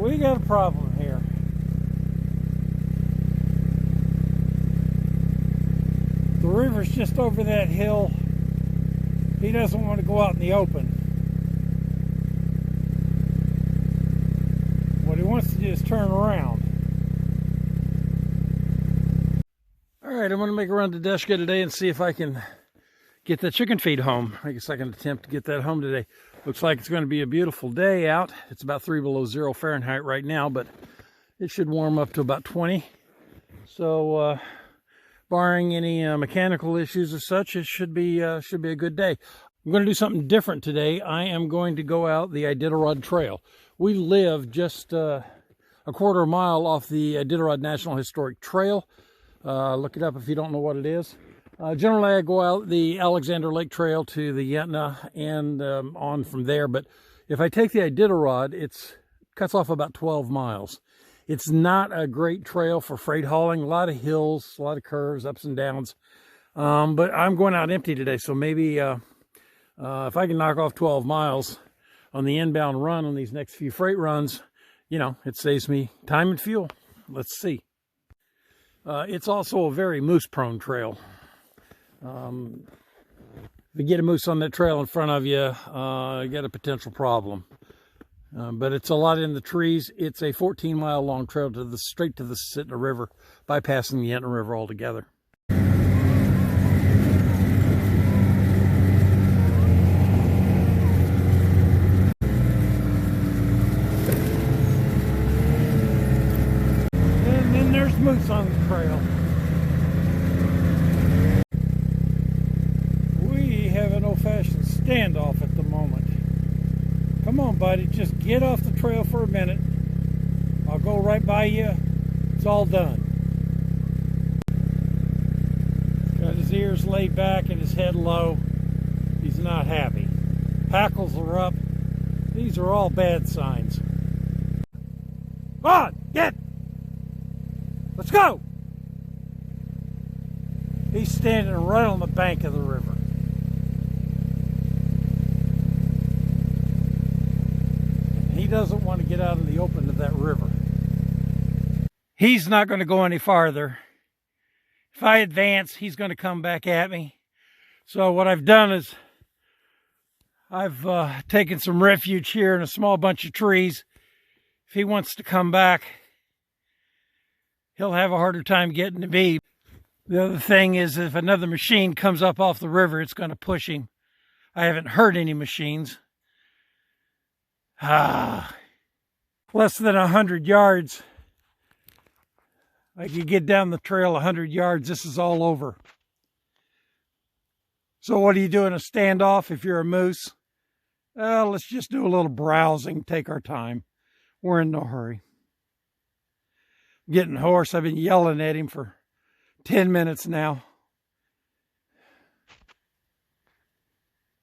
We got a problem here. The river's just over that hill. He doesn't want to go out in the open. What he wants to do is turn around. Alright, I'm going to make a run to Deshka today and see if I can get that chicken feed home. I guess I can attempt to get that home today. Looks like it's going to be a beautiful day out. It's about 3 below 0 Fahrenheit right now, but it should warm up to about 20. So, barring any mechanical issues or such, it should be a good day. I'm going to do something different today. I am going to go out the Iditarod Trail. We live just a quarter mile off the Iditarod National Historic Trail. Look it up if you don't know what it is. Generally, I go out the Alexander Lake Trail to the Yentna and on from there. But if I take the Iditarod, it cuts off about 12 miles. It's not a great trail for freight hauling. A lot of hills, a lot of curves, ups and downs. But I'm going out empty today, so maybe if I can knock off 12 miles on the inbound run on these next few freight runs, you know, it saves me time and fuel. Let's see. It's also a very moose-prone trail. If you get a moose on that trail in front of you, you got a potential problem. But it's a lot in the trees. It's a 14-mile long trail to straight to the Sitna River, bypassing the Yentna River altogether. And then there's moose on the trail. Old-fashioned standoff at the moment. Come on, buddy, just get off the trail for a minute. I'll go right by you. It's all done. Got his ears laid back and his head low. He's not happy. Hackles are up. These are all bad signs. Come on, get! Let's go! He's standing right on the bank of the river. He doesn't want to get out in the open of that river. He's not going to go any farther. If I advance, he's going to come back at me. So what I've done is I've taken some refuge here in a small bunch of trees. If he wants to come back, he'll have a harder time getting to me. The other thing is if another machine comes up off the river, it's going to push him. I haven't heard any machines. Less than 100 yards. I could get down the trail 100 yards. This is all over. So what do you do in a standoff if you're a moose? Let's just do a little browsing, take our time. We're in no hurry. I'm getting hoarse. I've been yelling at him for 10 minutes now.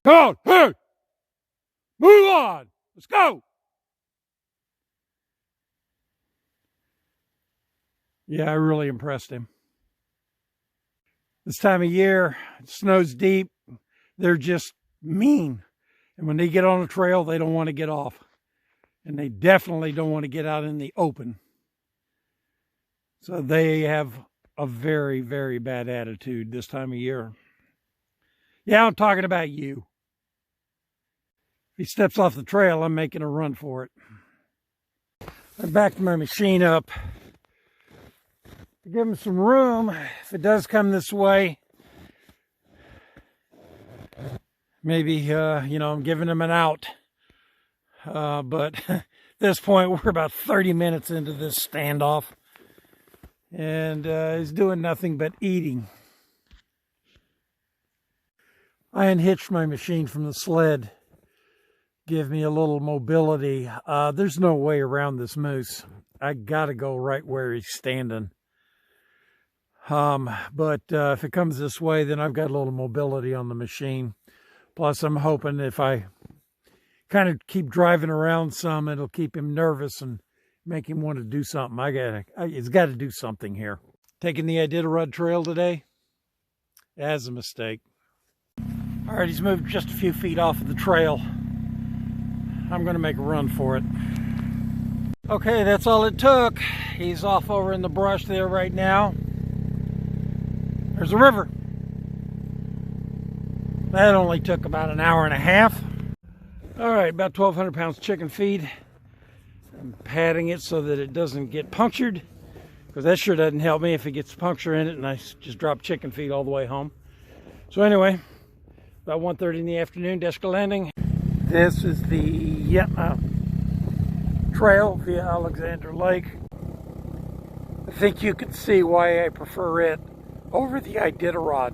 Come on, hey! Move on! Let's go! Yeah, I really impressed him. This time of year, it snows deep. They're just mean. And when they get on the trail, they don't want to get off. And they definitely don't want to get out in the open. So they have a very, very bad attitude this time of year. Yeah, I'm talking about you. If he steps off the trail, I'm making a run for it. I backed my machine up to give him some room. If it does come this way, maybe, you know, I'm giving him an out. But at this point, we're about 30 minutes into this standoff. And he's doing nothing but eating. I unhitched my machine from the sled. Give me a little mobility. There's no way around this moose. I gotta go right where he's standing. But if it comes this way, then I've got a little mobility on the machine. Plus, I'm hoping if I kind of keep driving around some, it'll keep him nervous and make him want to do something. He's got to do something here. Taking the Iditarod Trail today, that's a mistake. All right, he's moved just a few feet off of the trail. I'm going to make a run for it. Okay, that's all it took. He's off over in the brush there right now. There's a river. That only took about an hour and a half. All right, about 1,200 pounds chicken feed. I'm patting it so that it doesn't get punctured, because that sure doesn't help me if it gets puncture in it and I just drop chicken feed all the way home. So anyway, about 1:30 in the afternoon, Deska Landing. This is the trail via Alexander Lake. I think you can see why I prefer it over the Iditarod.